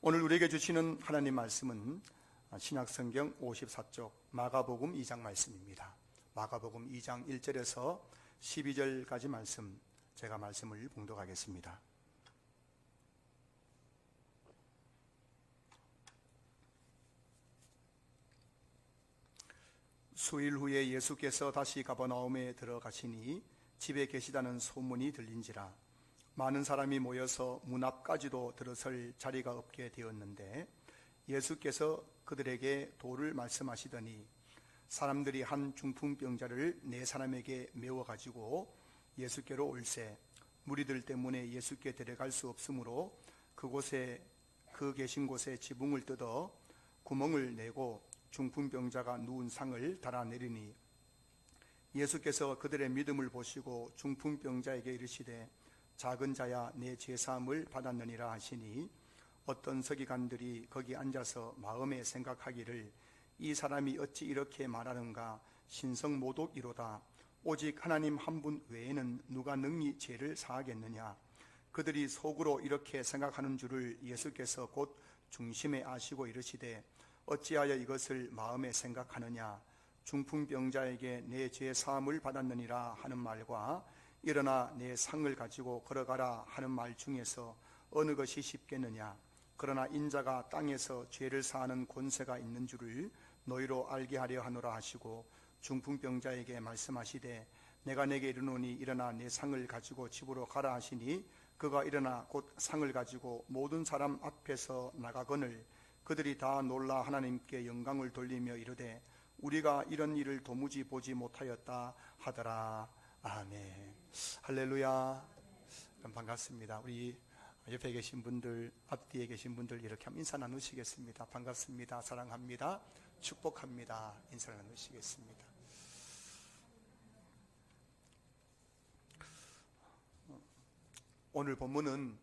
오늘 우리에게 주시는 하나님 말씀은 신약성경 54쪽 마가복음 2장 말씀입니다. 마가복음 2장 1절에서 12절까지 말씀, 제가 말씀을 봉독하겠습니다. 수일 후에 예수께서 다시 가버나움에 들어가시니 집에 계시다는 소문이 들린지라 많은 사람이 모여서 문 앞까지도 들어설 자리가 없게 되었는데 예수께서 그들에게 도를 말씀하시더니 사람들이 한 중풍병자를 네 사람에게 메워 가지고 예수께로 올세 무리들 때문에 예수께 데려갈 수 없으므로 그 계신 곳에 지붕을 뜯어 구멍을 내고 중풍병자가 누운 상을 달아내리니 예수께서 그들의 믿음을 보시고 중풍병자에게 이르시되 작은 자야 내 죄사함을 받았느니라 하시니 어떤 서기관들이 거기 앉아서 마음에 생각하기를 이 사람이 어찌 이렇게 말하는가 신성모독이로다 오직 하나님 한 분 외에는 누가 능히 죄를 사하겠느냐. 그들이 속으로 이렇게 생각하는 줄을 예수께서 곧 중심에 아시고 이르시되 어찌하여 이것을 마음에 생각하느냐. 중풍병자에게 내 죄 사함을 받았느니라 하는 말과 일어나 내 상을 가지고 걸어가라 하는 말 중에서 어느 것이 쉽겠느냐. 그러나 인자가 땅에서 죄를 사하는 권세가 있는 줄을 너희로 알게 하려 하노라 하시고 중풍병자에게 말씀하시되 내가 내게 이르노니 일어나 내 상을 가지고 집으로 가라 하시니 그가 일어나 곧 상을 가지고 모든 사람 앞에서 나가거늘 그들이 다 놀라 하나님께 영광을 돌리며 이르되 우리가 이런 일을 도무지 보지 못하였다 하더라. 아멘. 할렐루야. 반갑습니다. 우리 옆에 계신 분들, 앞뒤에 계신 분들 이렇게 한번 인사 나누시겠습니다. 반갑습니다. 사랑합니다. 축복합니다. 인사를 나누시겠습니다. 오늘 본문은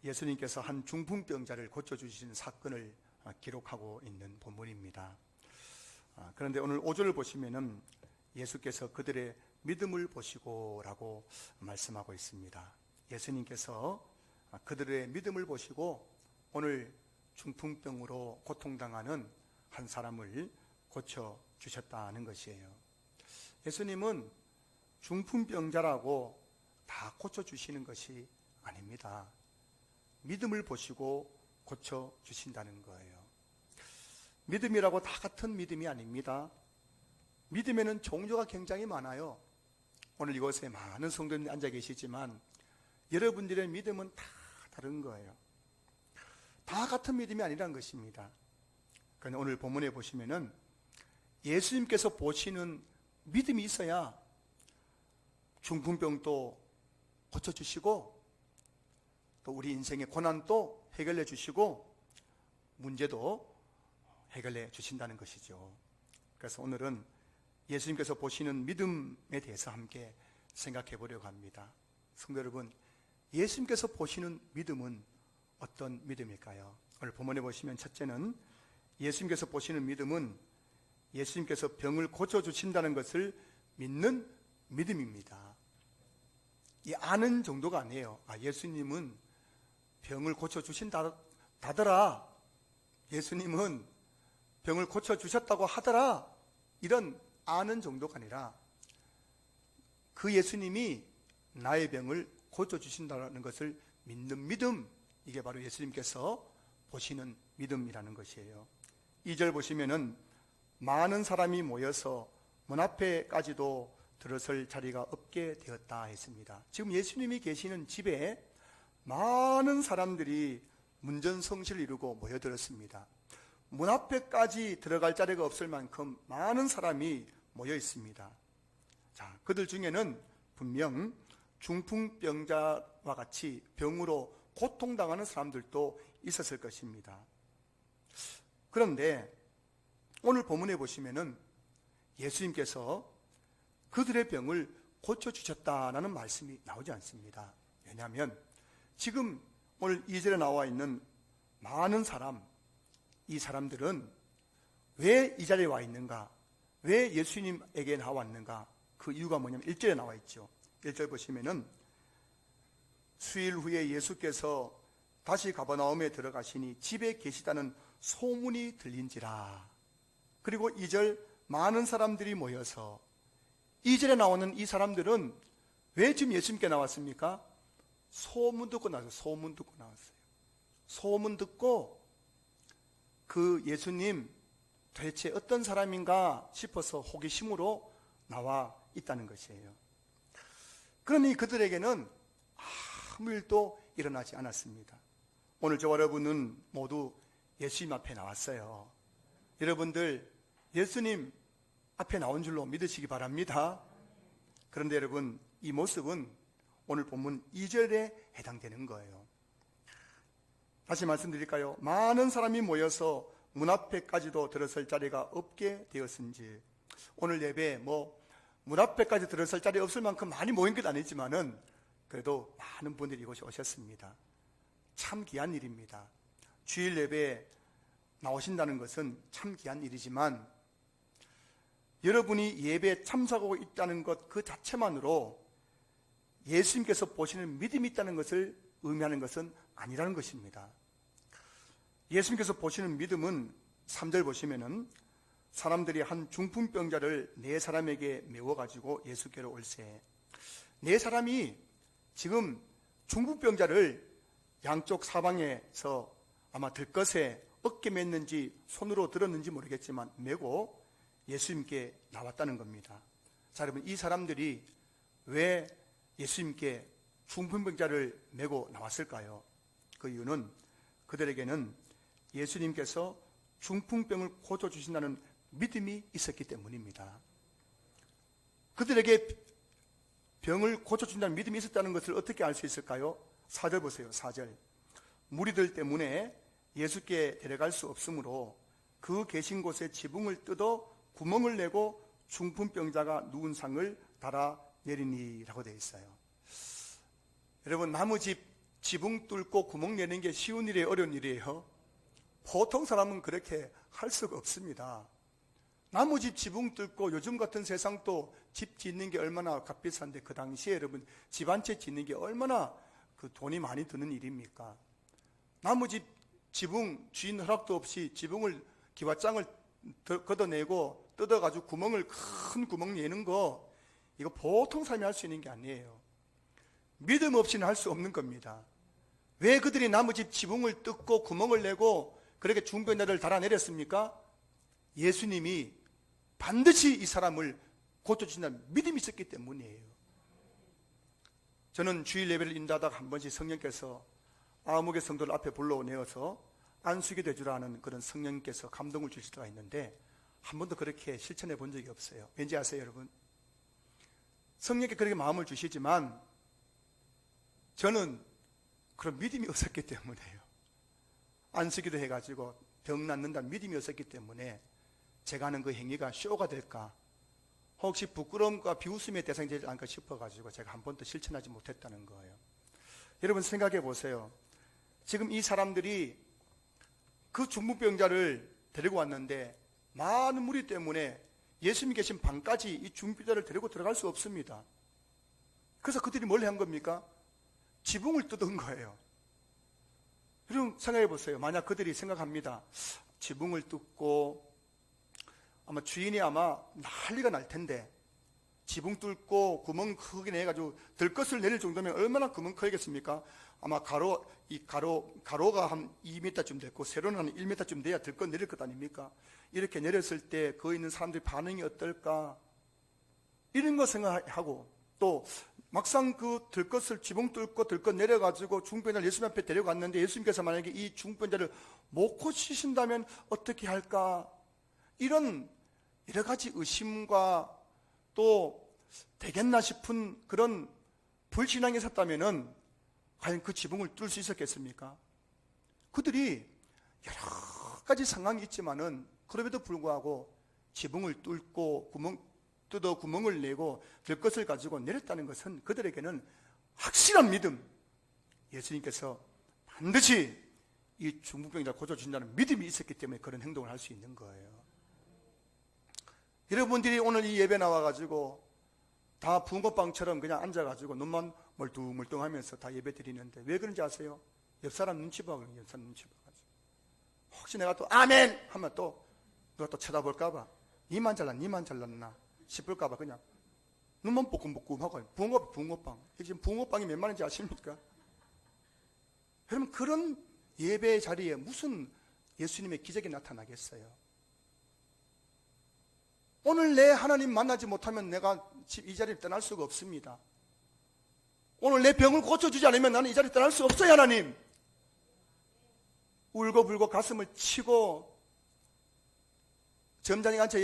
예수님께서 한 중풍병자를 고쳐주신 사건을 기록하고 있는 본문입니다. 그런데 오늘 5절을 보시면은 예수께서 그들의 믿음을 보시고 라고 말씀하고 있습니다. 예수님께서 그들의 믿음을 보시고 오늘 중풍병으로 고통당하는 한 사람을 고쳐주셨다는 것이에요. 예수님은 중풍병자라고 다 고쳐주시는 것이 아닙니다. 믿음을 보시고 고쳐주신다는 거예요. 믿음이라고 다 같은 믿음이 아닙니다. 믿음에는 종류가 굉장히 많아요. 오늘 이곳에 많은 성도님들이 앉아 계시지만 여러분들의 믿음은 다 다른 거예요. 다 같은 믿음이 아니란 것입니다. 그런데 오늘 본문에 보시면은 예수님께서 보시는 믿음이 있어야 중풍병도 고쳐주시고 또 우리 인생의 고난도 해결해 주시고 문제도 해결해 주신다는 것이죠. 그래서 오늘은 예수님께서 보시는 믿음에 대해서 함께 생각해 보려고 합니다. 성도 여러분, 예수님께서 보시는 믿음은 어떤 믿음일까요? 오늘 본문에 보시면 첫째는 예수님께서 보시는 믿음은 예수님께서 병을 고쳐주신다는 것을 믿는 믿음입니다. 이 아는 정도가 아니에요. 예수님은 병을 고쳐주신다더라. 예수님은 병을 고쳐주셨다고 하더라. 이런 아는 정도가 아니라 그 예수님이 나의 병을 고쳐주신다는 것을 믿는 믿음, 이게 바로 예수님께서 보시는 믿음이라는 것이에요. 2절 보시면은 많은 사람이 모여서 문 앞에까지도 들어설 자리가 없게 되었다 했습니다. 지금 예수님이 계시는 집에 많은 사람들이 문전성시를 이루고 모여들었습니다. 문 앞에까지 들어갈 자리가 없을 만큼 많은 사람이 모여 있습니다. 자, 그들 중에는 분명 중풍병자와 같이 병으로 고통당하는 사람들도 있었을 것입니다. 그런데 오늘 본문에 보시면은 예수님께서 그들의 병을 고쳐주셨다는 말씀이 나오지 않습니다. 왜냐하면 지금 오늘 2절에 나와 있는 많은 사람, 이 사람들은 왜 이 자리에 와 있는가? 왜 예수님에게 나왔는가? 그 이유가 뭐냐면 1절에 나와 있죠. 1절 보시면은 수일 후에 예수께서 다시 가버나움에 들어가시니 집에 계시다는 소문이 들린지라. 그리고 2절, 많은 사람들이 모여서. 2절에 나오는 이 사람들은 왜 지금 예수님께 나왔습니까? 소문 듣고 나왔어요. 소문 듣고 나왔어요. 소문 듣고 그 예수님 도대체 어떤 사람인가 싶어서 호기심으로 나와 있다는 것이에요. 그러니 그들에게는 아무 일도 일어나지 않았습니다. 오늘 저와 여러분은 모두 예수님 앞에 나왔어요. 여러분들 예수님 앞에 나온 줄로 믿으시기 바랍니다. 그런데 여러분, 이 모습은 오늘 본문 2절에 해당되는 거예요. 다시 말씀드릴까요? 많은 사람이 모여서 문 앞에까지도 들어설 자리가 없게 되었은지. 오늘 예배 문 앞에까지 들어설 자리 없을 만큼 많이 모인 건 아니지만은 그래도 많은 분들이 이곳에 오셨습니다. 참 귀한 일입니다. 주일 예배에 나오신다는 것은 참 귀한 일이지만 여러분이 예배에 참석하고 있다는 것 그 자체만으로 예수님께서 보시는 믿음이 있다는 것을 의미하는 것은 아니라는 것입니다. 예수님께서 보시는 믿음은 3절 보시면은 사람들이 한 중풍병자를 4사람에게 메워가지고 예수께로 올세. 4사람이 지금 중풍병자를 양쪽 사방에서 아마 들것에 어깨 맸는지 손으로 들었는지 모르겠지만 메고 예수님께 나왔다는 겁니다. 자, 여러분, 이 사람들이 왜 예수님께 중풍병자를 메고 나왔을까요? 그 이유는 그들에게는 예수님께서 중풍병을 고쳐주신다는 믿음이 있었기 때문입니다. 그들에게 병을 고쳐준다는 믿음이 있었다는 것을 어떻게 알 수 있을까요? 4절 보세요. 4절. 무리들 때문에 예수께 데려갈 수 없으므로 그 계신 곳에 지붕을 뜯어 구멍을 내고 중풍병자가 누운 상을 달아 내리니라고 되어 있어요. 여러분, 나무집 지붕 뚫고 구멍 내는 게 쉬운 일이에요? 어려운 일이에요? 보통 사람은 그렇게 할 수가 없습니다. 나무집 지붕 뚫고 요즘 같은 세상 또 집 짓는 게 얼마나 값비싼데 그 당시에 여러분 집 한 채 짓는 게 얼마나 그 돈이 많이 드는 일입니까? 나무집 지붕 주인 허락도 없이 지붕을 기와장을 걷어내고 뜯어가지고 큰 구멍 내는 거 이거 보통 사람이 할 수 있는 게 아니에요. 믿음 없이는 할 수 없는 겁니다. 왜 그들이 나무집 지붕을 뜯고 구멍을 내고 그렇게 중병자를 달아내렸습니까? 예수님이 반드시 이 사람을 고쳐주신다는 믿음이 있었기 때문이에요. 저는 주일 예배를 인도하다가 한 번씩 성령께서 아무개 성도를 앞에 불러내어서 안수기도 해주라는 그런 성령께서 감동을 주실 때가 있는데 한 번도 그렇게 실천해 본 적이 없어요. 왠지 아세요, 여러분? 성령께 그렇게 마음을 주시지만 저는 그런 믿음이 없었기 때문에요. 안수기도 해가지고 병 낫는다는 믿음이 없었기 때문에 제가 하는 그 행위가 쇼가 될까, 혹시 부끄러움과 비웃음의 대상이 되지 않을까 싶어가지고 제가 한 번도 실천하지 못했다는 거예요. 여러분 생각해 보세요. 지금 이 사람들이 그 중풍병자를 데리고 왔는데 많은 무리 때문에 예수님이 계신 방까지 이 중풍병자를 데리고 들어갈 수 없습니다. 그래서 그들이 뭘 한 겁니까? 지붕을 뜯은 거예요. 여러분 생각해 보세요. 만약 그들이 생각합니다. 지붕을 뜯고 아마 주인이 아마 난리가 날 텐데 지붕 뚫고 구멍 크게 내가지고 들것을 내릴 정도면 얼마나 구멍 크겠습니까? 아마 가로가 한 2m쯤 됐고 세로는 한 1m쯤 돼야 들것 내릴 것 아닙니까? 이렇게 내렸을 때 거기 있는 사람들의 반응이 어떨까? 이런 거 생각하고 또 막상 그 들것을 지붕 뚫고 들것 내려가지고 중풍병자를 예수님 앞에 데려갔는데 예수님께서 만약에 이 중풍병자를 못 고치신다면 어떻게 할까? 이런 여러 가지 의심과 또 되겠나 싶은 그런 불신앙이 있었다면은 과연 그 지붕을 뚫을 수 있었겠습니까? 그들이 여러 가지 상황이 있지만은 그럼에도 불구하고 지붕을 뚫고 구멍을 내고 들것을 가지고 내렸다는 것은 그들에게는 확실한 믿음, 예수님께서 반드시 이 중풍병자를 고쳐주신다는 믿음이 있었기 때문에 그런 행동을 할 수 있는 거예요. 여러분들이 오늘 이 예배 나와가지고 다 붕어빵처럼 그냥 앉아가지고 눈만 멀뚱멀뚱하면서 다 예배 드리는데 왜 그런지 아세요? 옆 사람 눈치 봐가지고, 옆 사람 눈치 봐가지고. 혹시 내가 또 아멘 하면 또 누가 또 쳐다볼까봐, 니만 잘났나 싶을까봐 그냥 눈만 뽀끔뽀끔하고. 붕어빵. 지금 붕어빵이 몇 마리인지 아십니까? 여러분, 그런 예배의 자리에 무슨 예수님의 기적이 나타나겠어요? 오늘 내 하나님 만나지 못하면 내가 이 자리를 떠날 수가 없습니다. 오늘 내 병을 고쳐주지 않으면 나는 이 자리를 떠날 수 없어요. 하나님, 울고불고 가슴을 치고 점장이 앉아서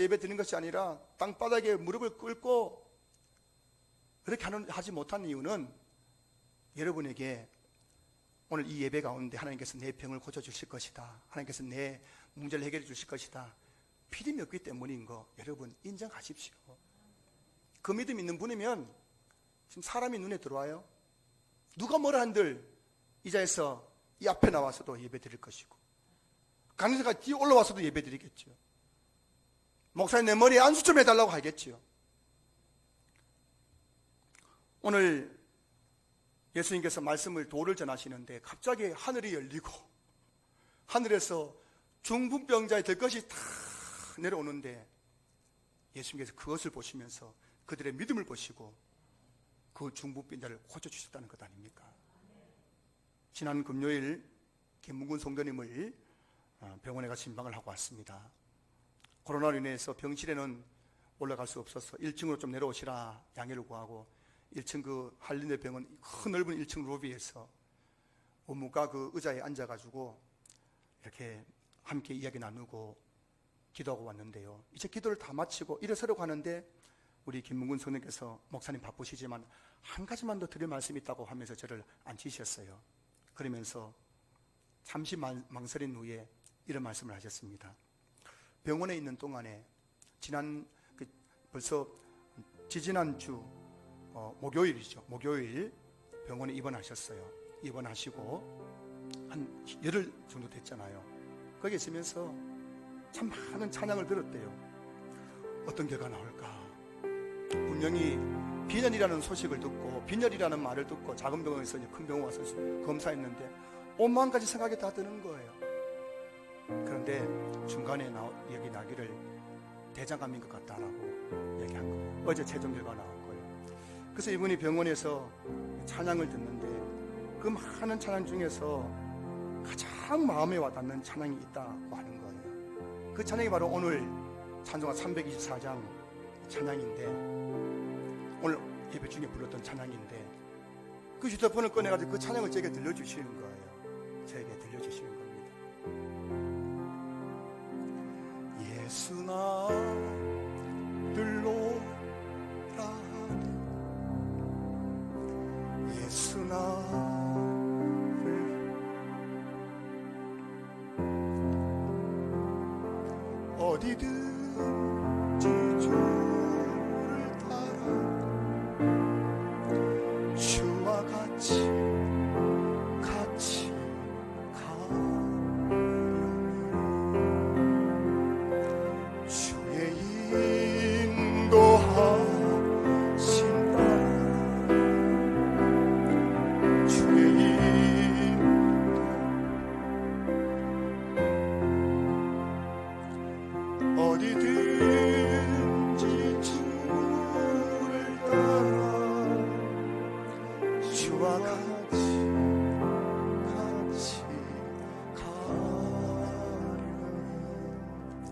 예배 드리는 것이 아니라 땅바닥에 무릎을 꿇고 그렇게 하지 못한 이유는 여러분에게 오늘 이 예배 가운데 하나님께서 내 병을 고쳐주실 것이다, 하나님께서 내 문제를 해결해 주실 것이다 믿음이 없기 때문인 거 여러분 인정하십시오. 그 믿음 있는 분이면 지금 사람이 눈에 들어와요? 누가 뭐라 한들 이 자리에서 이 앞에 나와서도 예배 드릴 것이고, 강사가 뒤에 올라와서도 예배 드리겠죠. 목사님 내 머리에 안수 좀 해달라고 하겠지요. 오늘 예수님께서 말씀을 도를 전하시는데 갑자기 하늘이 열리고 하늘에서 중풍병자의 될 것이 다 내려오는데 예수님께서 그것을 보시면서 그들의 믿음을 보시고 그 중풍병자를 고쳐주셨다는 것 아닙니까? 지난 금요일 김문근 성도님을 병원에 가서 임박을 하고 왔습니다. 코로나로 인해서 병실에는 올라갈 수 없어서 1층으로 좀 내려오시라 양해를 구하고 1층 그 한림대 병원 큰 넓은 1층 로비에서 원무과 그 의자에 앉아가지고 이렇게 함께 이야기 나누고 기도하고 왔는데요. 이제 기도를 다 마치고 일어서려고 하는데 우리 김문근 성도님께서 목사님 바쁘시지만 한 가지만 더 드릴 말씀이 있다고 하면서 저를 앉히셨어요. 그러면서 잠시 망설인 후에 이런 말씀을 하셨습니다. 병원에 있는 동안에 벌써 지지난주 목요일이죠. 목요일 병원에 입원하셨어요. 입원하시고 한 열흘 정도 됐잖아요. 거기 있으면서 참 많은 찬양을 들었대요. 어떤 결과 나올까? 분명히 빈혈이라는 소식을 듣고, 빈혈이라는 말을 듣고 작은 병원에서 이제 큰 병원 와서 검사했는데 5만 가지 생각이 다 드는 거예요. 그런데 중간에 여기 나기를 대장암인 것 같다라고 얘기한 거예요. 어제 최종 결과 나왔고요. 그래서 이분이 병원에서 찬양을 듣는데 그 많은 찬양 중에서 가장 마음에 와닿는 찬양이 있다고 하는 거예요. 그 찬양이 바로 오늘 찬송가 324장 찬양인데, 오늘 예배 중에 불렀던 찬양인데, 그 휴대폰을 꺼내가지고 그 찬양을 제게 들려주시는 거예요. 제게 들려주시는 겁니다. 예수 나들로라 예수 나를 어디든지 주를 따라 주와 같이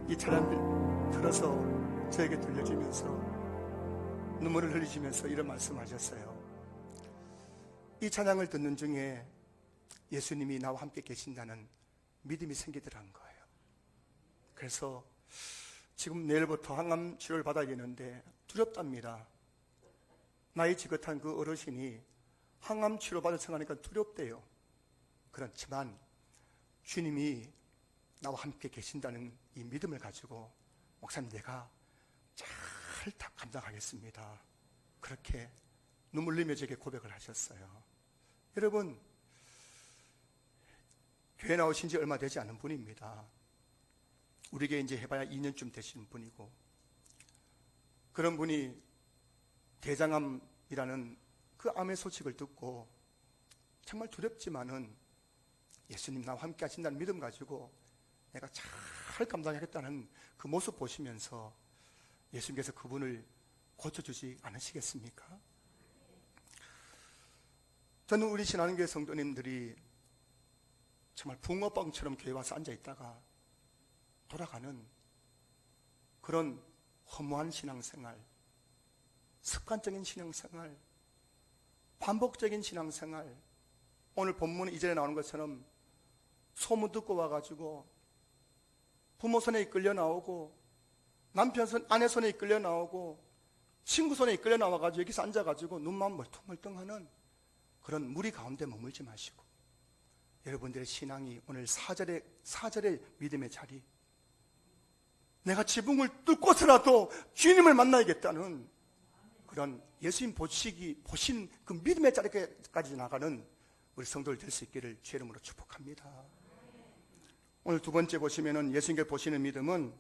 이 찬양을 들어서 저에게 들려주면서 눈물을 흘리시면서 이런 말씀하셨어요. 이 찬양을 듣는 중에 예수님이 나와 함께 계신다는 믿음이 생기더라는 거예요. 그래서 지금 내일부터 항암 치료를 받아야겠는데 두렵답니다. 나이 지긋한 그 어르신이 항암 치료 받을 생각하니까 두렵대요. 그렇지만 주님이 나와 함께 계신다는 이 믿음을 가지고 목사님 내가 잘 감당하겠습니다. 그렇게 눈물 흘리며 제게 고백을 하셨어요. 여러분, 교회 나오신 지 얼마 되지 않은 분입니다. 우리에게 이제 해봐야 2년쯤 되신 분이고, 그런 분이 대장암이라는 그 암의 소식을 듣고 정말 두렵지만은 예수님 나와 함께 하신다는 믿음 가지고 내가 잘 감당하겠다는 그 모습 보시면서 예수님께서 그분을 고쳐주지 않으시겠습니까? 저는 우리 신한교회 성도님들이 정말 붕어빵처럼 교회 와서 앉아있다가 돌아가는 그런 허무한 신앙생활, 습관적인 신앙생활, 반복적인 신앙생활, 오늘 본문 2절에 나오는 것처럼 소문 듣고 와가지고 부모 손에 이끌려 나오고 아내 손에 이끌려 나오고 친구 손에 이끌려 나와가지고 여기서 앉아가지고 눈만 멀뚱멀뚱하는 그런 무리 가운데 머물지 마시고 여러분들의 신앙이 오늘 4절의 믿음의 자리, 내가 지붕을 뚫고서라도 주님을 만나야겠다는 그런 예수님 보신 그 믿음의 자리까지 나가는 우리 성도들 될 수 있기를 주의 이름으로 축복합니다. 오늘 두 번째 보시면은 예수님께 보시는 믿음은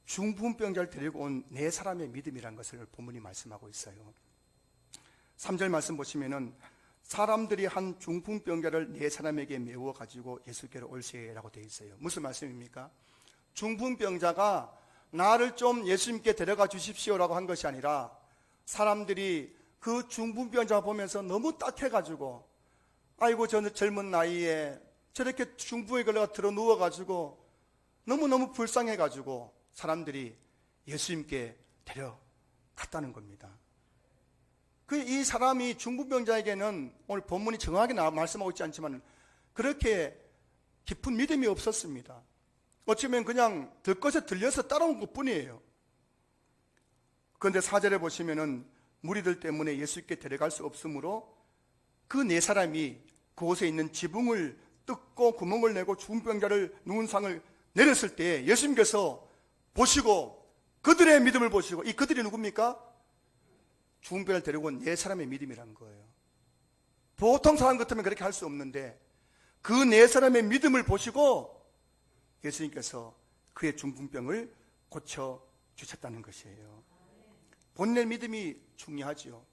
중풍병자를 데리고 온 네 사람의 믿음이라는 것을 본문이 말씀하고 있어요. 3절 말씀 보시면은 사람들이 한 중풍병자를 네 사람에게 메워 가지고 예수께로 올세라고 되어 있어요. 무슨 말씀입니까? 중풍병자가 나를 좀 예수님께 데려가 주십시오라고 한 것이 아니라 사람들이 그 중풍병자 보면서 너무 따뜻해가지고 아이고 저 젊은 나이에 저렇게 중풍에 걸려가 들어 누워가지고 너무너무 불쌍해가지고 사람들이 예수님께 데려갔다는 겁니다. 이 사람이 중풍병자에게는 오늘 본문이 정확하게 말씀하고 있지 않지만 그렇게 깊은 믿음이 없었습니다. 어쩌면 그냥 들것에 들려서 따라온 것 뿐이에요. 그런데 4절에 보시면은 무리들 때문에 예수께 데려갈 수 없으므로 그 네 사람이 그곳에 있는 지붕을 뜯고 구멍을 내고 중풍병자를 누운 상을 내렸을 때 예수님께서 보시고 그들의 믿음을 보시고, 이 그들이 누굽니까? 중풍병자를 데리고 온 네 사람의 믿음이란 거예요. 보통 사람 같으면 그렇게 할 수 없는데 그 네 사람의 믿음을 보시고 예수님께서 그의 중풍병을 고쳐주셨다는 것이에요. 본인의 믿음이 중요하지요.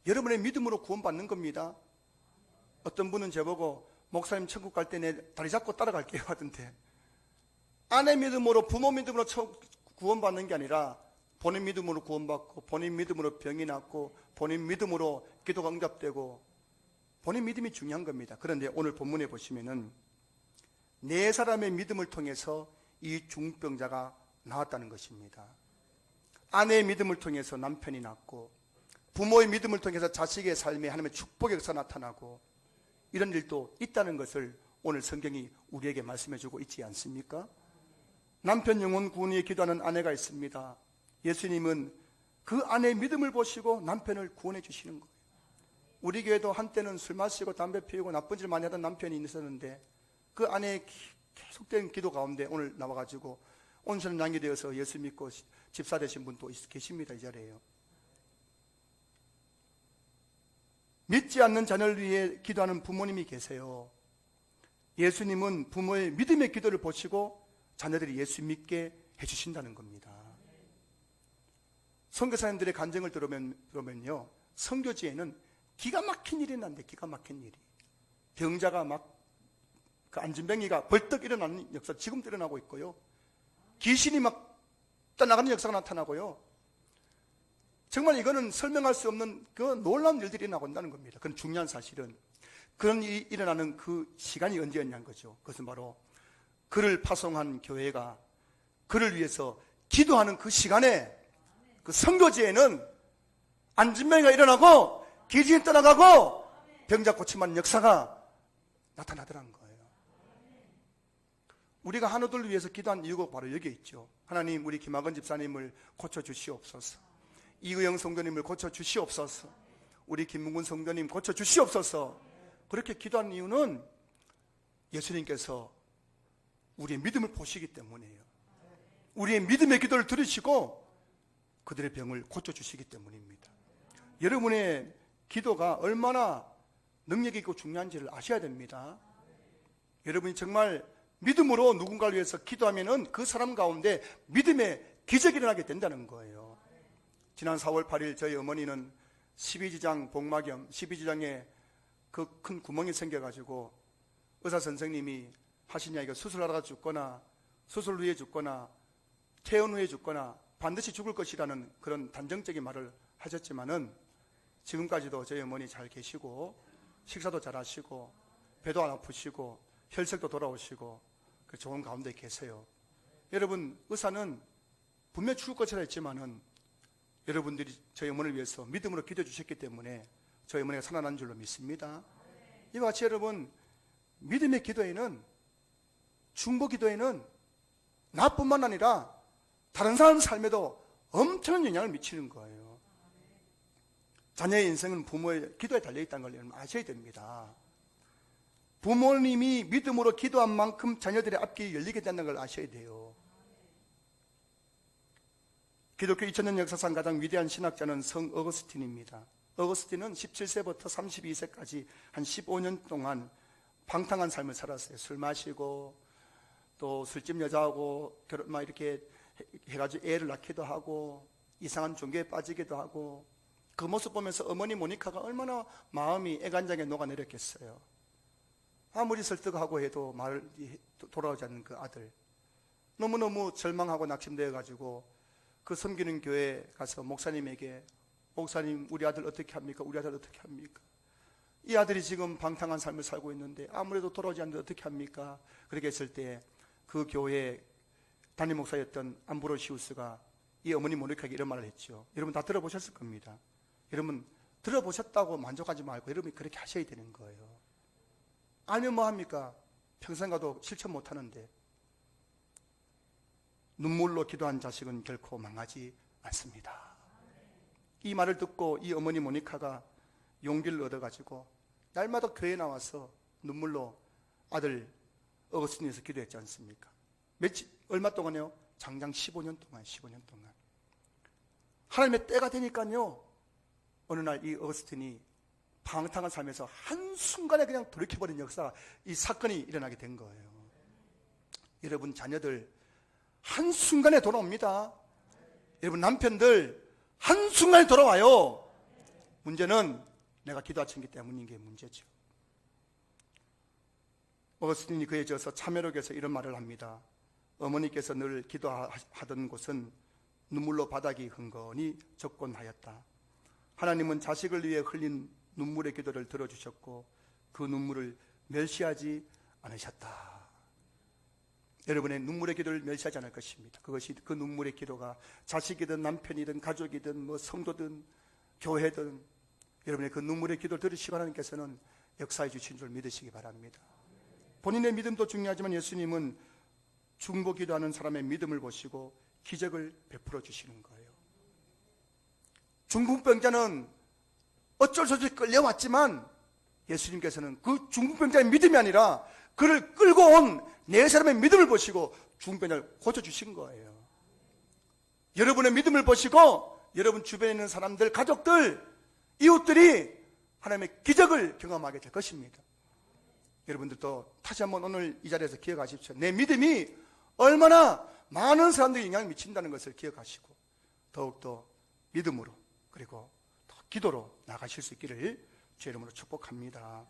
여러분의 믿음으로 구원받는 겁니다. 어떤 분은 저보고 목사님 천국 갈 때 내 다리 잡고 따라갈게요 하던데, 아내 믿음으로 부모 믿음으로 구원받는 게 아니라 본인 믿음으로 구원받고 본인 믿음으로 병이 낫고 본인 믿음으로 기도가 응답되고 본인 믿음이 중요한 겁니다. 그런데 오늘 본문에 보시면은 네 사람의 믿음을 통해서 이 중풍병자가 나왔다는 것입니다. 아내의 믿음을 통해서 남편이 낫고 부모의 믿음을 통해서 자식의 삶에 하나님의 축복의 역사 나타나고 이런 일도 있다는 것을 오늘 성경이 우리에게 말씀해주고 있지 않습니까? 남편 영혼 구원 위해 기도하는 아내가 있습니다. 예수님은 그 아내의 믿음을 보시고 남편을 구원해 주시는 거예요. 우리 교회도 한때는 술 마시고 담배 피우고 나쁜 짓 많이 하던 남편이 있었는데 그 아내의 계속된 기도 가운데 오늘 나와가지고 온전한 양이 되어서 예수 믿고 집사 되신 분도 계십니다. 이 자리에요. 믿지 않는 자녀를 위해 기도하는 부모님이 계세요. 예수님은 부모의 믿음의 기도를 보시고 자녀들이 예수 믿게 해주신다는 겁니다. 선교사님들의 간증을 들으면요, 선교지에는 기가 막힌 일이 난데, 기가 막힌 일이. 병자가 막 그 안진뱅이가 벌떡 일어나는 역사 지금도 일어나고 있고요. 귀신이 막 떠나가는 역사가 나타나고요. 정말 이거는 설명할 수 없는 그 놀라운 일들이 나온다는 겁니다. 그건 중요한 사실은 그런 일이 일어나는 그 시간이 언제였냐는 거죠. 그것은 바로 그를 파송한 교회가 그를 위해서 기도하는 그 시간에, 그 선교지에는 안진뱅이가 일어나고 귀신이 떠나가고 병자 고침하는 역사가 나타나더라는 거예요. 우리가 한우들을 위해서 기도한 이유가 바로 여기에 있죠. 하나님, 우리 김학은 집사님을 고쳐주시옵소서. 이의영 성도님을 고쳐주시옵소서. 우리 김문근 성도님 고쳐주시옵소서. 그렇게 기도한 이유는 예수님께서 우리의 믿음을 보시기 때문이에요. 우리의 믿음의 기도를 들으시고 그들의 병을 고쳐주시기 때문입니다. 여러분의 기도가 얼마나 능력이 있고 중요한지를 아셔야 됩니다. 여러분이 정말 믿음으로 누군가를 위해서 기도하면은 그 사람 가운데 믿음의 기적이 일어나게 된다는 거예요. 지난 4월 8일 저희 어머니는 12지장 복막염, 12지장에 그 큰 구멍이 생겨가지고 의사 선생님이 하시냐, 이거 수술하다가 죽거나 수술 후에 죽거나 퇴원 후에 죽거나 반드시 죽을 것이라는 그런 단정적인 말을 하셨지만은 지금까지도 저희 어머니 잘 계시고 식사도 잘 하시고 배도 안 아프시고 혈색도 돌아오시고 좋은 가운데 계세요. 여러분, 의사는 분명히 죽을 것이라 했지만은 여러분들이 저희 어머니를 위해서 믿음으로 기도해 주셨기 때문에 저희 어머니가 살아난 줄로 믿습니다. 이와 같이 여러분, 믿음의 기도에는, 중보 기도에는 나뿐만 아니라 다른 사람 삶에도 엄청난 영향을 미치는 거예요. 자녀의 인생은 부모의 기도에 달려있다는 걸 여러분 아셔야 됩니다. 부모님이 믿음으로 기도한 만큼 자녀들의 앞길이 열리게 된다는 걸 아셔야 돼요. 기독교 2000년 역사상 가장 위대한 신학자는 성 어거스틴입니다. 어거스틴은 17세부터 32세까지 한 15년 동안 방탕한 삶을 살았어요. 술 마시고 또 술집 여자하고 막 이렇게 해가지고 애를 낳기도 하고 이상한 종교에 빠지기도 하고, 그 모습 보면서 어머니 모니카가 얼마나 마음이 애간장에 녹아내렸겠어요. 아무리 설득하고 해도 말 돌아오지 않는 그 아들, 너무너무 절망하고 낙심되어가지고 그 섬기는 교회에 가서 목사님에게, 목사님 우리 아들 어떻게 합니까? 우리 아들 어떻게 합니까? 이 아들이 지금 방탕한 삶을 살고 있는데 아무래도 돌아오지 않는데 어떻게 합니까? 그렇게 했을 때 그 교회 담임 목사였던 암브로시우스가 이 어머니 모니카에게 이런 말을 했죠. 여러분 다 들어보셨을 겁니다. 여러분 들어보셨다고 만족하지 말고 여러분이 그렇게 하셔야 되는 거예요. 알면 뭐 합니까? 평생 가도 실천 못 하는데. 눈물로 기도한 자식은 결코 망하지 않습니다. 이 말을 듣고 이 어머니 모니카가 용기를 얻어가지고 날마다 교회에 나와서 눈물로 아들 어거스틴에서 기도했지 않습니까? 얼마 동안요? 장장 15년 동안. 하나님의 때가 되니까요, 어느 날 이 어거스틴이 방탕한 삶에서 한순간에 그냥 돌이켜버린 역사, 이 사건이 일어나게 된 거예요. 여러분 자녀들 한순간에 돌아옵니다. 여러분 남편들 한순간에 돌아와요. 문제는 내가 기도하기 때문인 게 문제죠. 어거스틴이 그에 이어서 참회록에서 이런 말을 합니다. 어머니께서 늘 기도하던 곳은 눈물로 바닥이 흥건히 적곤하였다. 하나님은 자식을 위해 흘린 눈물의 기도를 들어주셨고 그 눈물을 멸시하지 않으셨다. 여러분의 눈물의 기도를 멸시하지 않을 것입니다. 그것이, 그 눈물의 기도가 자식이든 남편이든 가족이든 뭐 성도든 교회든 여러분의 그 눈물의 기도를 들으시고 하나님께서는 역사해 주신 줄 믿으시기 바랍니다. 본인의 믿음도 중요하지만 예수님은 중보 기도하는 사람의 믿음을 보시고 기적을 베풀어 주시는 거예요. 중풍병자는 어쩔 수 없이 끌려왔지만 예수님께서는 그 중풍병자의 믿음이 아니라 그를 끌고 온 네 사람의 믿음을 보시고 중풍병자를 고쳐주신 거예요. 여러분의 믿음을 보시고 여러분 주변에 있는 사람들, 가족들, 이웃들이 하나님의 기적을 경험하게 될 것입니다. 여러분들도 다시 한번 오늘 이 자리에서 기억하십시오. 내 믿음이 얼마나 많은 사람들에게 영향을 미친다는 것을 기억하시고 더욱더 믿음으로 그리고 더 기도로 나가실 수 있기를 주의 이름으로 축복합니다.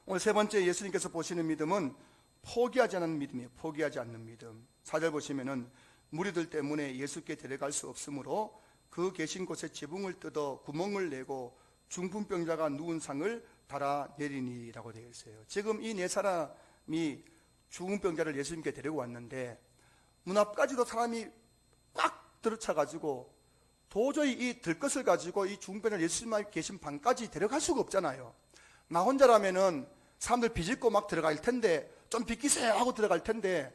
오늘 세 번째 예수님께서 보시는 믿음은 포기하지 않는 믿음이에요. 포기하지 않는 믿음. 4절 보시면은 무리들 때문에 예수께 데려갈 수 없으므로 그 계신 곳에 지붕을 뜯어 구멍을 내고 중풍병자가 누운 상을 달아내리니라고 되어 있어요. 지금 이 네 사람이 중풍병자를 예수님께 데리고 왔는데 문 앞까지도 사람이 꽉 들어차가지고 도저히 이 들것을 가지고 이 중풍병자를 예수님 계신 방까지 데려갈 수가 없잖아요. 나 혼자라면은 사람들 비집고 막 들어갈 텐데, 좀 비키세요 하고 들어갈 텐데,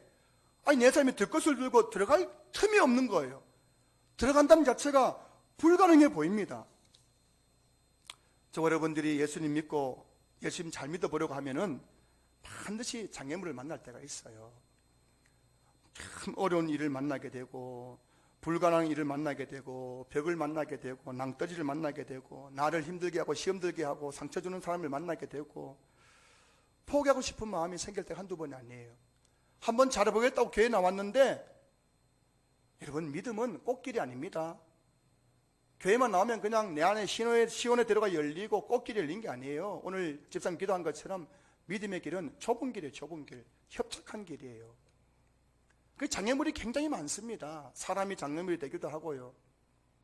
아니 네 사람이 들것을 들고 들어갈 틈이 없는 거예요. 들어간다는 자체가 불가능해 보입니다. 저 여러분들이 예수님 믿고 예수님 잘 믿어보려고 하면은 반드시 장애물을 만날 때가 있어요. 참 어려운 일을 만나게 되고 불가능한 일을 만나게 되고 벽을 만나게 되고 낭떠러지를 만나게 되고 나를 힘들게 하고 시험 들게 하고 상처 주는 사람을 만나게 되고 포기하고 싶은 마음이 생길 때가 한두 번이 아니에요. 한번 잘해보겠다고 교회에 나왔는데 여러분 믿음은 꽃길이 아닙니다. 교회만 나오면 그냥 내 안에 시온의 대로가 열리고 꽃길이 열린 게 아니에요. 오늘 집사님 기도한 것처럼 믿음의 길은 좁은 길이에요. 좁은 길, 협착한 길이에요. 그 장애물이 굉장히 많습니다. 사람이 장애물이 되기도 하고요.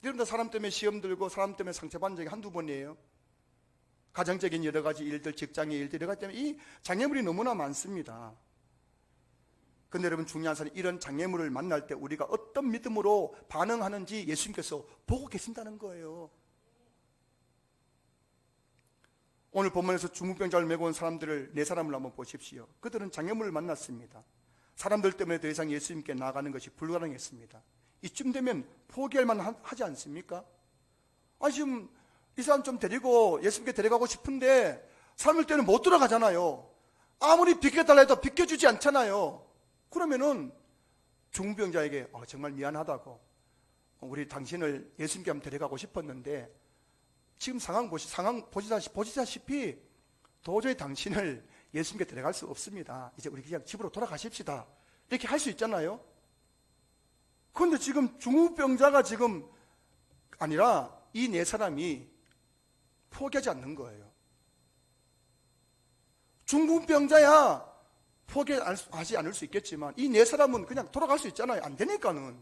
여러분들 사람 때문에 시험 들고 사람 때문에 상처받은 적이 한두 번이에요. 가정적인 여러 가지 일들, 직장의 일들, 여러 가지 때문에 이 장애물이 너무나 많습니다. 근데 여러분 중요한 사실은 이런 장애물을 만날 때 우리가 어떤 믿음으로 반응하는지 예수님께서 보고 계신다는 거예요. 오늘 본문에서 중풍병자를 메고 온 사람들을 네 사람을 한번 보십시오. 그들은 장애물을 만났습니다. 사람들 때문에 더 이상 예수님께 나아가는 것이 불가능했습니다. 이쯤 되면 포기할 만하지 않습니까? 지금 이 사람 좀 데리고 예수님께 데려가고 싶은데 사람들 때문에 못 들어가잖아요. 아무리 비켜달라 해도 비켜주지 않잖아요. 그러면은 중풍병자에게 정말 미안하다고, 우리 당신을 예수님께 한번 데려가고 싶었는데 지금 상황 보시다시피 도저히 당신을 예수님께 데려갈 수 없습니다. 이제 우리 그냥 집으로 돌아가십시다. 이렇게 할 수 있잖아요. 그런데 지금 중풍병자가 지금 아니라 이 네 사람이 포기하지 않는 거예요. 중풍병자야 포기하지 않을 수 있겠지만 이 네 사람은 그냥 돌아갈 수 있잖아요. 안 되니까는.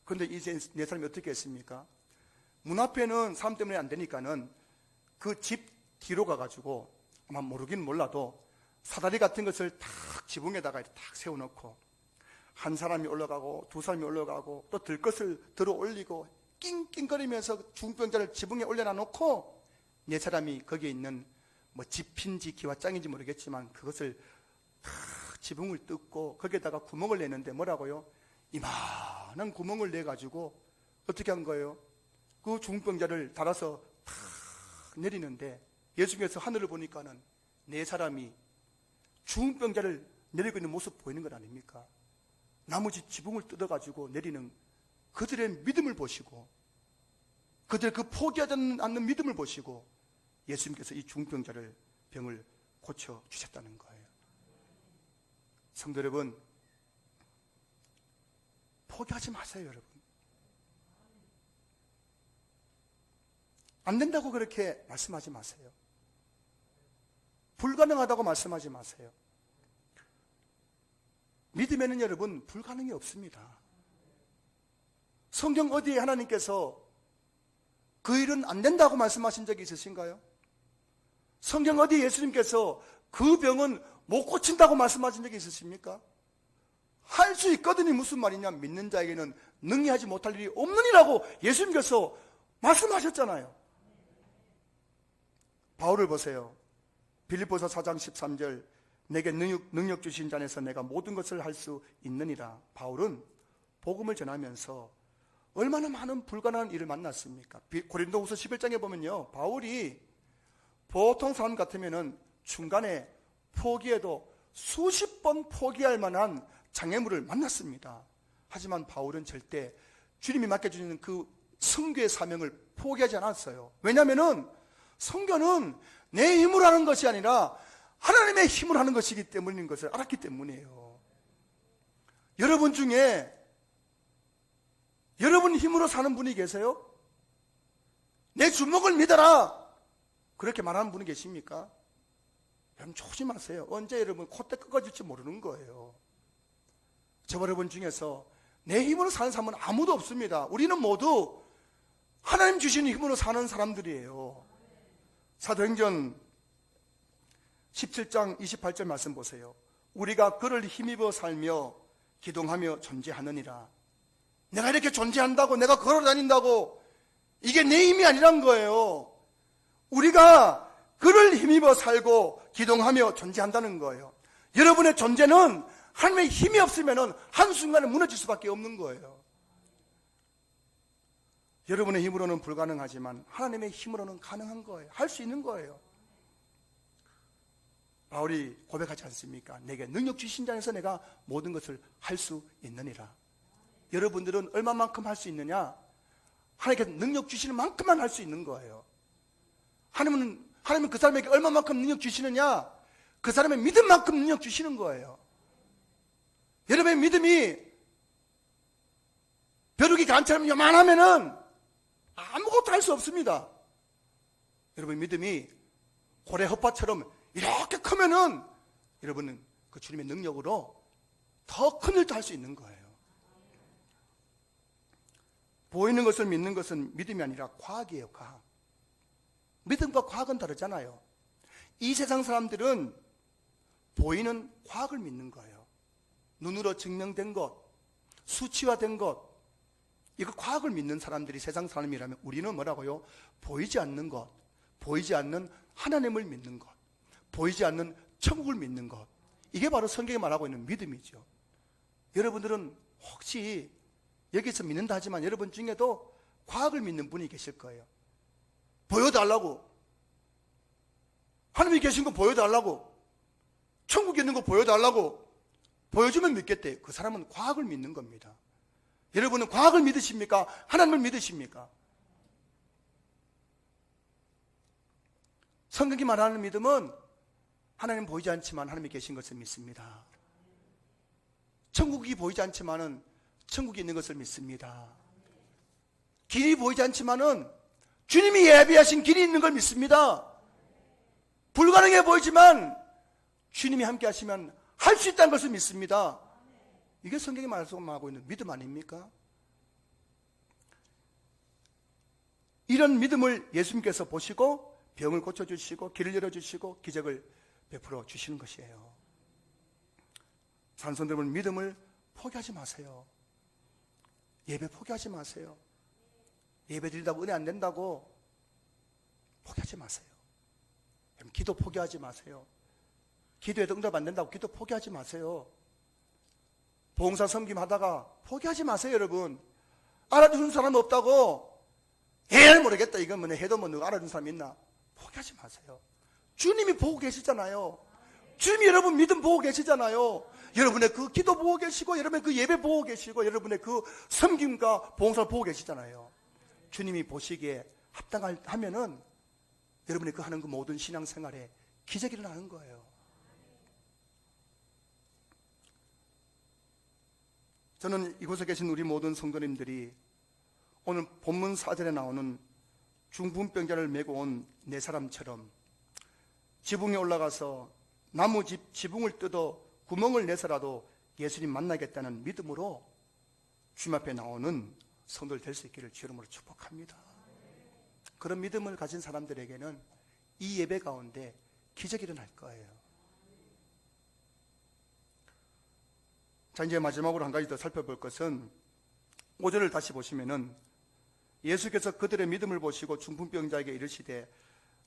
그런데 이 네 사람이 어떻게 했습니까? 문 앞에는 사람 때문에 안 되니까는 그 집 뒤로 가가지고 아마 모르긴 몰라도 사다리 같은 것을 탁 지붕에다가 탁 세워놓고 한 사람이 올라가고 두 사람이 올라가고 또 들 것을 들어 올리고 낑낑거리면서 중풍병자를 지붕에 올려놔놓고 네 사람이 거기에 있는 집인지 기와장인지 모르겠지만 그것을 지붕을 뜯고 거기에다가 구멍을 내는데 뭐라고요? 이만한 구멍을 내가지고 어떻게 한 거예요? 그 중풍병자를 달아서 탁 내리는데 예수님께서 하늘을 보니까는 네 사람이 중풍병자를 내리고 있는 모습 보이는 것 아닙니까? 나머지 지붕을 뜯어가지고 내리는 그들의 믿음을 보시고 그들 그 포기하지 않는 믿음을 보시고 예수님께서 이 중풍병자를 병을 고쳐주셨다는 거예요. 성도 여러분, 포기하지 마세요. 여러분, 안 된다고 그렇게 말씀하지 마세요. 불가능하다고 말씀하지 마세요. 믿음에는 여러분 불가능이 없습니다. 성경 어디에 하나님께서 그 일은 안 된다고 말씀하신 적이 있으신가요? 성경 어디에 예수님께서 그 병은 못 고친다고 말씀하신 적이 있으십니까? 할 수 있거든요. 무슨 말이냐? 믿는 자에게는 능히하지 못할 일이 없느니라고 예수님께서 말씀하셨잖아요. 바울을 보세요. 빌립보서 4장 13절, 내게 능력 주신 자 안에서 내가 모든 것을 할 수 있느니라. 바울은 복음을 전하면서 얼마나 많은 불가능한 일을 만났습니까? 고린도후서 11장에 보면요, 바울이 보통 사람 같으면은 중간에 포기해도 수십 번 포기할 만한 장애물을 만났습니다. 하지만 바울은 절대 주님이 맡겨주시는 그 선교의 사명을 포기하지 않았어요. 왜냐하면은 선교는 내 힘으로 하는 것이 아니라 하나님의 힘으로 하는 것이기 때문인 것을 알았기 때문이에요. 여러분 중에 여러분 힘으로 사는 분이 계세요? 내 주먹을 믿어라 그렇게 말하는 분이 계십니까? 여러분 조심하세요. 언제 여러분 콧대 꺾어질지 모르는 거예요. 저 여러분 중에서 내 힘으로 사는 사람은 아무도 없습니다. 우리는 모두 하나님 주시는 힘으로 사는 사람들이에요. 사도행전 17장 28절 말씀 보세요. 우리가 그를 힘입어 살며 기동하며 존재하느니라. 내가 이렇게 존재한다고, 내가 걸어 다닌다고, 이게 내 힘이 아니란 거예요. 우리가 그를 힘입어 살고 기동하며 존재한다는 거예요. 여러분의 존재는 하나님의 힘이 없으면 한순간에 무너질 수밖에 없는 거예요. 여러분의 힘으로는 불가능하지만 하나님의 힘으로는 가능한 거예요. 할 수 있는 거예요. 바울이 고백하지 않습니까? 내게 능력 주신 자 안에서 내가 모든 것을 할 수 있느니라. 여러분들은 얼마만큼 할 수 있느냐? 하나님께서 능력 주시는 만큼만 할 수 있는 거예요. 하나님은 그 사람에게 얼마만큼 능력 주시느냐? 그 사람의 믿음만큼 능력 주시는 거예요. 여러분의 믿음이 벼룩이 간처럼 요만하면은 아무것도 할 수 없습니다. 여러분, 믿음이 고래 텃밭처럼 이렇게 크면은 여러분은 그 주님의 능력으로 더 큰 일도 할 수 있는 거예요. 보이는 것을 믿는 것은 믿음이 아니라 과학이에요, 과학. 믿음과 과학은 다르잖아요. 이 세상 사람들은 보이는 과학을 믿는 거예요. 눈으로 증명된 것, 수치화된 것, 이거 과학을 믿는 사람들이 세상 사람이라면 우리는 뭐라고요? 보이지 않는 것, 보이지 않는 하나님을 믿는 것, 보이지 않는 천국을 믿는 것, 이게 바로 성경이 말하고 있는 믿음이죠. 여러분들은 혹시 여기서 믿는다 하지만 여러분 중에도 과학을 믿는 분이 계실 거예요. 보여달라고, 하나님이 계신 거 보여달라고, 천국에 있는 거 보여달라고, 보여주면 믿겠대. 그 사람은 과학을 믿는 겁니다. 여러분은 과학을 믿으십니까? 하나님을 믿으십니까? 성경이 말하는 믿음은 하나님 보이지 않지만 하나님이 계신 것을 믿습니다. 천국이 보이지 않지만은 천국이 있는 것을 믿습니다. 길이 보이지 않지만은 주님이 예비하신 길이 있는 걸 믿습니다. 불가능해 보이지만 주님이 함께 하시면 할 수 있다는 것을 믿습니다. 이게 성경이 말씀하고 있는 믿음 아닙니까? 이런 믿음을 예수님께서 보시고 병을 고쳐주시고 길을 열어주시고 기적을 베풀어 주시는 것이에요. 산성들은 믿음을 포기하지 마세요. 예배 포기하지 마세요. 예배 드리다고 은혜 안 된다고 포기하지 마세요. 기도 포기하지 마세요. 기도에도 응답 안 된다고 기도 포기하지 마세요. 봉사 섬김하다가 포기하지 마세요, 여러분. 알아주는 사람 없다고 모르겠다, 이건 뭐 해도 뭐 누가 알아주는 사람 있나? 포기하지 마세요. 주님이 보고 계시잖아요. 주님이 여러분 믿음 보고 계시잖아요. 여러분의 그 기도 보고 계시고 여러분의 그 예배 보고 계시고 여러분의 그 섬김과 봉사를 보고 계시잖아요. 주님이 보시기에 합당하면은 여러분이 그 하는 그 모든 신앙생활에 기적이 일어나는 거예요. 저는 이곳에 계신 우리 모든 성도님들이 오늘 본문 4절에 나오는 중풍병자를 메고 온 네 사람처럼 지붕에 올라가서 나무집 지붕을 뜯어 구멍을 내서라도 예수님 만나겠다는 믿음으로 주님 앞에 나오는 성도들 될 수 있기를 주 이름으로 축복합니다. 그런 믿음을 가진 사람들에게는 이 예배 가운데 기적이 일어날 거예요. 자, 이제 마지막으로 한 가지 더 살펴볼 것은 5절을 다시 보시면은 예수께서 그들의 믿음을 보시고 중풍병자에게 이르시되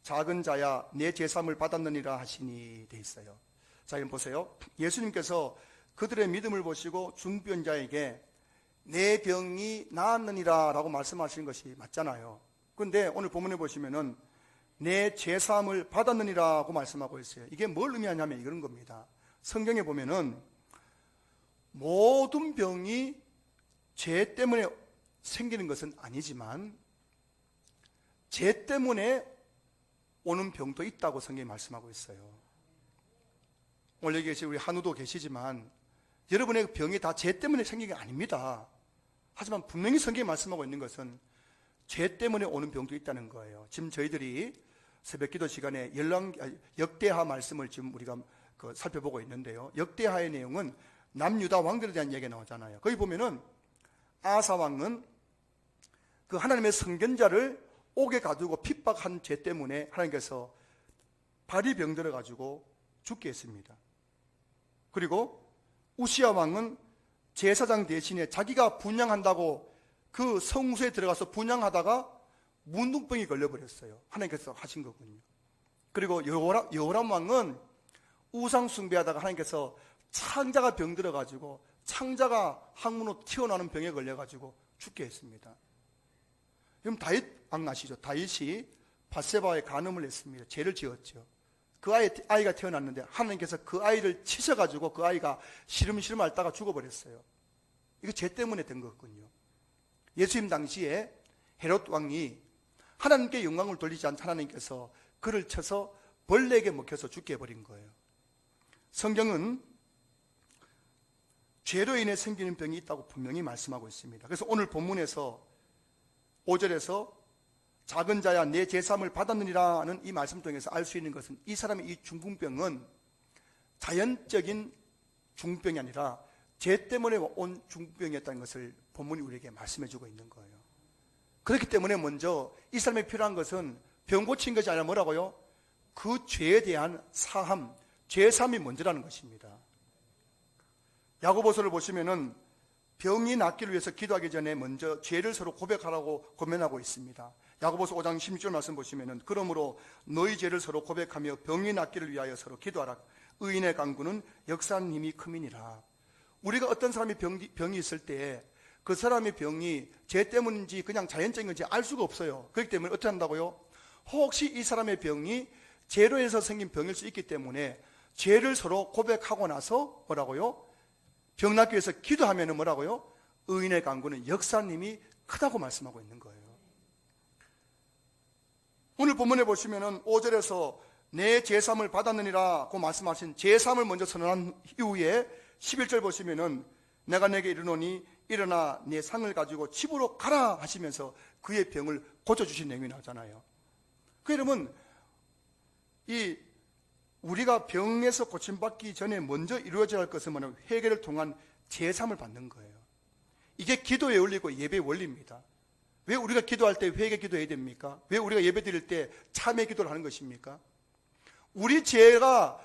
작은 자야 내 제삼을 받았느니라 하시니 돼 있어요. 자, 여러분 보세요. 예수님께서 그들의 믿음을 보시고 중풍병자에게 내 병이 나았느니라 라고 말씀하시는 것이 맞잖아요. 그런데 오늘 본문에 보시면은 내 제삼을 받았느니라고 말씀하고 있어요. 이게 뭘 의미하냐면 이런 겁니다. 성경에 보면은 모든 병이 죄 때문에 생기는 것은 아니지만 죄 때문에 오는 병도 있다고 성경이 말씀하고 있어요. 오늘 여기 계신 우리 한우도 계시지만 여러분의 병이 다 죄 때문에 생긴 게 아닙니다. 하지만 분명히 성경이 말씀하고 있는 것은 죄 때문에 오는 병도 있다는 거예요. 지금 저희들이 새벽기도 시간에 역대하 말씀을 지금 우리가 살펴보고 있는데요. 역대하의 내용은 남유다 왕들에 대한 얘기가 나오잖아요. 거기 보면은 아사 왕은 그 하나님의 선견자를 옥에 가두고 핍박한 죄 때문에 하나님께서 발이 병들어 가지고 죽게 했습니다. 그리고 우시야 왕은 제사장 대신에 자기가 분향한다고 그 성소에 들어가서 분향하다가 문둥병이 걸려버렸어요. 하나님께서 하신 거군요. 그리고 여호람 왕은 우상 숭배하다가 하나님께서 창자가 병들어 가지고 창자가 항문으로 튀어나오는 병에 걸려 가지고 죽게 했습니다. 그럼 다윗 왕 아시죠? 다윗이 밧세바에 간음을 했습니다. 죄를 지었죠. 그 아이가 태어났는데 하나님께서 그 아이를 치셔가지고 그 아이가 시름시름 앓다가 죽어버렸어요. 이거 죄 때문에 된 거군요. 예수님 당시에 헤롯 왕이 하나님께 영광을 돌리지 않자 하나님께서 그를 쳐서 벌레에게 먹혀서 죽게 해버린 거예요. 성경은 죄로 인해 생기는 병이 있다고 분명히 말씀하고 있습니다. 그래서 오늘 본문에서 5절에서 작은 자야 내 제삼을 받았느니라는 이 말씀 통해서 알 수 있는 것은 이 사람의 이 중풍병은 자연적인 중풍병이 아니라 죄 때문에 온 중풍병이었다는 것을 본문이 우리에게 말씀해 주고 있는 거예요. 그렇기 때문에 먼저 이 사람에 필요한 것은 병 고친 것이 아니라 뭐라고요? 그 죄에 대한 사함, 죄사함이 먼저라는 것입니다. 야고보서를 보시면은 병이 낫기를 위해서 기도하기 전에 먼저 죄를 서로 고백하라고 권면하고 있습니다. 야고보서 5장 16절 말씀 보시면은 그러므로 너희 죄를 서로 고백하며 병이 낫기를 위하여 서로 기도하라. 의인의 강구는 역사하는 힘이 큼이니라. 우리가 어떤 사람이 병이 있을 때 그 사람의 병이 죄 때문인지 그냥 자연적인 건지 알 수가 없어요. 그렇기 때문에 어떻게 한다고요? 혹시 이 사람의 병이 죄로 해서 생긴 병일 수 있기 때문에 죄를 서로 고백하고 나서 뭐라고요? 병 낫기 위해서 기도하면 뭐라고요? 의인의 강구는 역사님이 크다고 말씀하고 있는 거예요. 오늘 본문에 보시면은 5절에서 내 제삼을 받았느니라고 말씀하신 제삼을 먼저 선언한 이후에 11절 보시면은 내가 내게 이르노니 일어나 내 상을 가지고 집으로 가라 하시면서 그의 병을 고쳐주신 내용이 나오잖아요. 그러면 이 우리가 병에서 고침받기 전에 먼저 이루어져야 할 것은 뭐냐면 회개를 통한 제삼을 받는 거예요. 이게 기도의 원리고 예배의 원리입니다. 왜 우리가 기도할 때 회개 기도해야 됩니까? 왜 우리가 예배 드릴 때 참회 기도를 하는 것입니까? 우리 죄가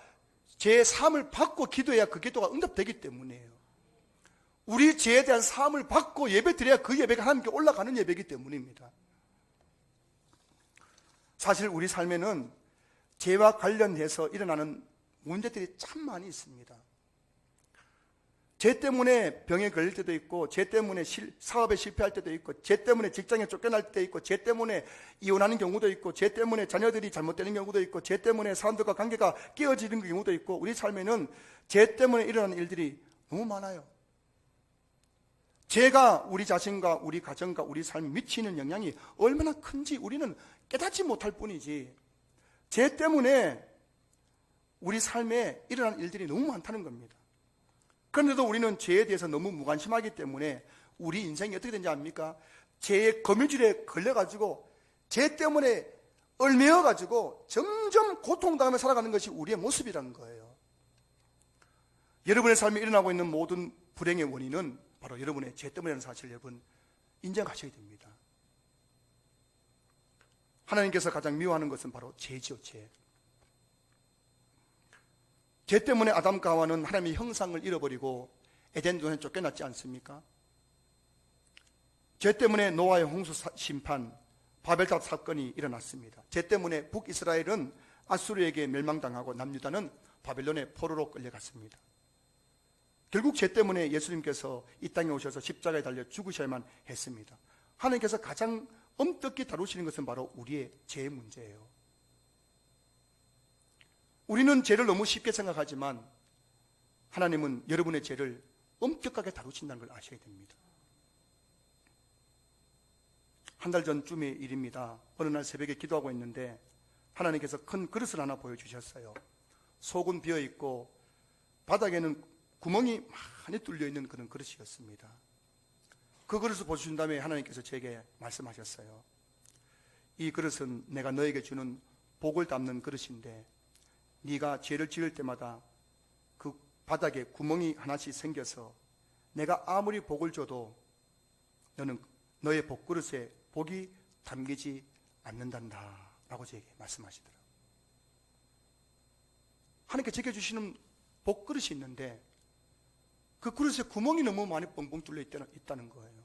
제삼을 받고 기도해야 그 기도가 응답되기 때문이에요. 우리 죄에 대한 사함을 받고 예배 드려야 그 예배가 하나님께 올라가는 예배이기 때문입니다. 사실 우리 삶에는 죄와 관련해서 일어나는 문제들이 참 많이 있습니다. 죄 때문에 병에 걸릴 때도 있고, 죄 때문에 사업에 실패할 때도 있고, 죄 때문에 직장에 쫓겨날 때도 있고, 죄 때문에 이혼하는 경우도 있고, 죄 때문에 자녀들이 잘못되는 경우도 있고, 죄 때문에 사람들과 관계가 깨어지는 경우도 있고, 우리 삶에는 죄 때문에 일어나는 일들이 너무 많아요. 죄가 우리 자신과 우리 가정과 우리 삶에 미치는 영향이 얼마나 큰지 우리는 깨닫지 못할 뿐이지, 죄 때문에 우리 삶에 일어나는 일들이 너무 많다는 겁니다. 그런데도 우리는 죄에 대해서 너무 무관심하기 때문에 우리 인생이 어떻게 되는지 압니까? 죄의 거미줄에 걸려가지고 죄 때문에 얽매여가지고 점점 고통당하며 살아가는 것이 우리의 모습이라는 거예요. 여러분의 삶에 일어나고 있는 모든 불행의 원인은 바로 여러분의 죄 때문이라는 사실을 여러분 인정하셔야 됩니다. 하나님께서 가장 미워하는 것은 바로 죄지요, 죄. 죄 때문에 아담과 하와는 하나님의 형상을 잃어버리고 에덴 동산에 쫓겨났지 않습니까? 죄 때문에 노아의 홍수 심판, 바벨탑 사건이 일어났습니다. 죄 때문에 북이스라엘은 아수르에게 멸망당하고 남유다는 바벨론의 포로로 끌려갔습니다. 결국 죄 때문에 예수님께서 이 땅에 오셔서 십자가에 달려 죽으셔야만 했습니다. 하나님께서 가장 엄격히 다루시는 것은 바로 우리의 죄의 문제예요. 우리는 죄를 너무 쉽게 생각하지만 하나님은 여러분의 죄를 엄격하게 다루신다는 걸 아셔야 됩니다. 한 달 전쯤의 일입니다. 어느 날 새벽에 기도하고 있는데 하나님께서 큰 그릇을 하나 보여주셨어요. 속은 비어있고 바닥에는 구멍이 많이 뚫려있는 그런 그릇이었습니다. 그 그릇을 보여주신 다음에 하나님께서 제게 말씀하셨어요. 이 그릇은 내가 너에게 주는 복을 담는 그릇인데 네가 죄를 지을 때마다 그 바닥에 구멍이 하나씩 생겨서 내가 아무리 복을 줘도 너는 너의 복그릇에 복이 담기지 않는단다 라고 제게 말씀하시더라고요. 하나님께 제게 주시는 복그릇이 있는데 그 그릇에 구멍이 너무 많이 뻥뻥 뚫려 있다는 거예요.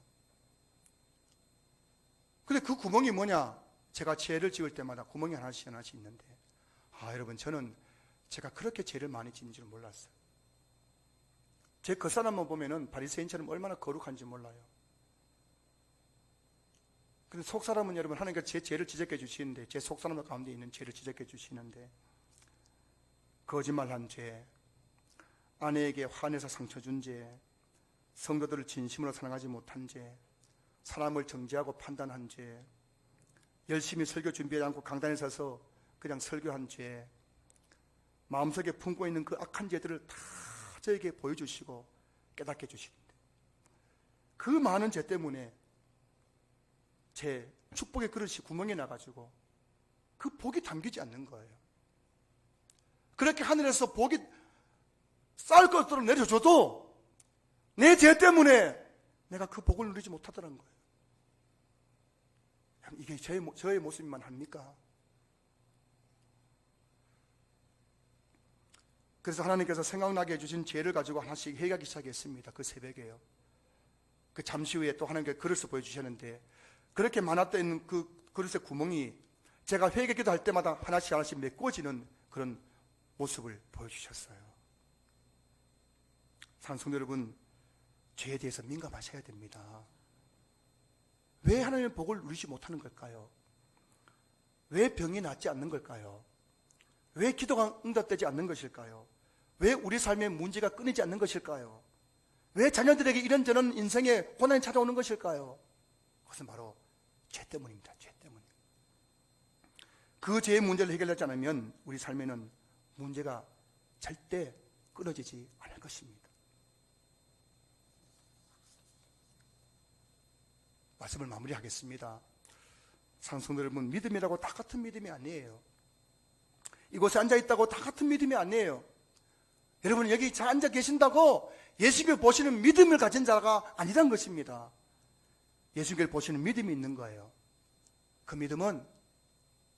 근데 그 구멍이 뭐냐? 제가 죄를 지을 때마다 구멍이 하나씩 있는데 여러분, 저는 제가 그렇게 죄를 많이 지은 줄 몰랐어요. 제 겉사람만 보면은 바리새인처럼 얼마나 거룩한지 몰라요. 근데 속사람은 여러분, 하나님께서 제 죄를 지적해 주시는데, 제 속사람 가운데 있는 죄를 지적해 주시는데, 거짓말한 죄, 아내에게 화내서 상처 준 죄, 성도들을 진심으로 사랑하지 못한 죄, 사람을 정죄하고 판단한 죄, 열심히 설교 준비하지 않고 강단에 서서 그냥 설교한 죄, 마음속에 품고 있는 그 악한 죄들을 다 저에게 보여주시고 깨닫게 해주시는데, 그 많은 죄 때문에 제 축복의 그릇이 구멍이 나가지고 그 복이 담기지 않는 거예요. 그렇게 하늘에서 복이 쌓을 것으로 내려줘도 내 죄 때문에 내가 그 복을 누리지 못하더라는 거예요. 이게 저의 모습이만 합니까? 그래서 하나님께서 생각나게 해주신 죄를 가지고 하나씩 회개하기 시작했습니다. 그 새벽에요. 그 잠시 후에 또 하나님께서 그릇을 보여주셨는데, 그렇게 많았던 그 그릇의 구멍이 제가 회개 기도할 때마다 하나씩 하나씩 메꿔지는 그런 모습을 보여주셨어요. 사랑하는 성도 여러분, 죄에 대해서 민감하셔야 됩니다. 왜 하나님의 복을 누리지 못하는 걸까요? 왜 병이 낫지 않는 걸까요? 왜 기도가 응답되지 않는 것일까요? 왜 우리 삶의 문제가 끊이지 않는 것일까요? 왜 자녀들에게 이런저런 인생에 고난이 찾아오는 것일까요? 그것은 바로 죄 때문입니다. 죄 때문에. 그 죄의 문제를 해결하지 않으면 우리 삶에는 문제가 절대 끊어지지 않을 것입니다. 말씀을 마무리하겠습니다. 사랑하는 여러분, 믿음이라고 다 같은 믿음이 아니에요. 이곳에 앉아있다고 다 같은 믿음이 아니에요. 여러분, 여기 잘 앉아 계신다고 예수님을 보시는 믿음을 가진 자가 아니란 것입니다. 예수님을 보시는 믿음이 있는 거예요. 그 믿음은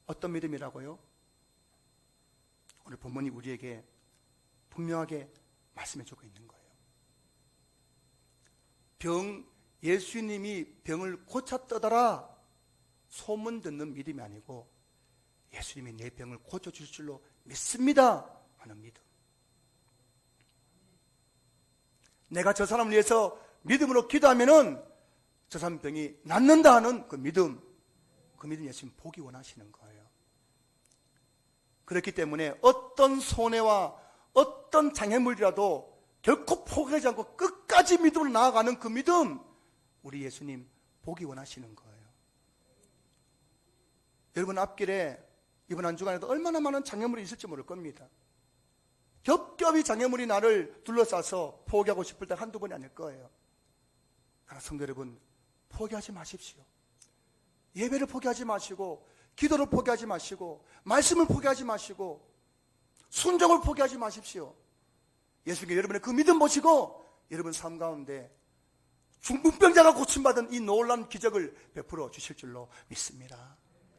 어떤 믿음이라고요? 오늘 본문이 우리에게 분명하게 말씀해주고 있는 거예요. 예수님이 병을 고쳤더라 소문 듣는 믿음이 아니고, 예수님이 내 병을 고쳐주실 줄로 믿습니다 하는 믿음. 내가 저 사람을 위해서 믿음으로 기도하면은 저 사람 병이 낫는다 하는 그 믿음 예수님 보기 원하시는 거예요. 그렇기 때문에 어떤 손해와 어떤 장애물이라도 결코 포기하지 않고 끝까지 믿음으로 나아가는 그 믿음, 우리 예수님 보기 원하시는 거예요. 여러분, 앞길에 이번 한 주간에도 얼마나 많은 장애물이 있을지 모를 겁니다. 겹겹이 장애물이 나를 둘러싸서 포기하고 싶을 때 한두 번이 아닐 거예요. 그러나 성도 여러분, 포기하지 마십시오. 예배를 포기하지 마시고, 기도를 포기하지 마시고, 말씀을 포기하지 마시고, 순종을 포기하지 마십시오. 예수님께 여러분의 그 믿음 보시고 여러분 삶 가운데 중풍병자가 고침받은 이 놀라운 기적을 베풀어 주실 줄로 믿습니다.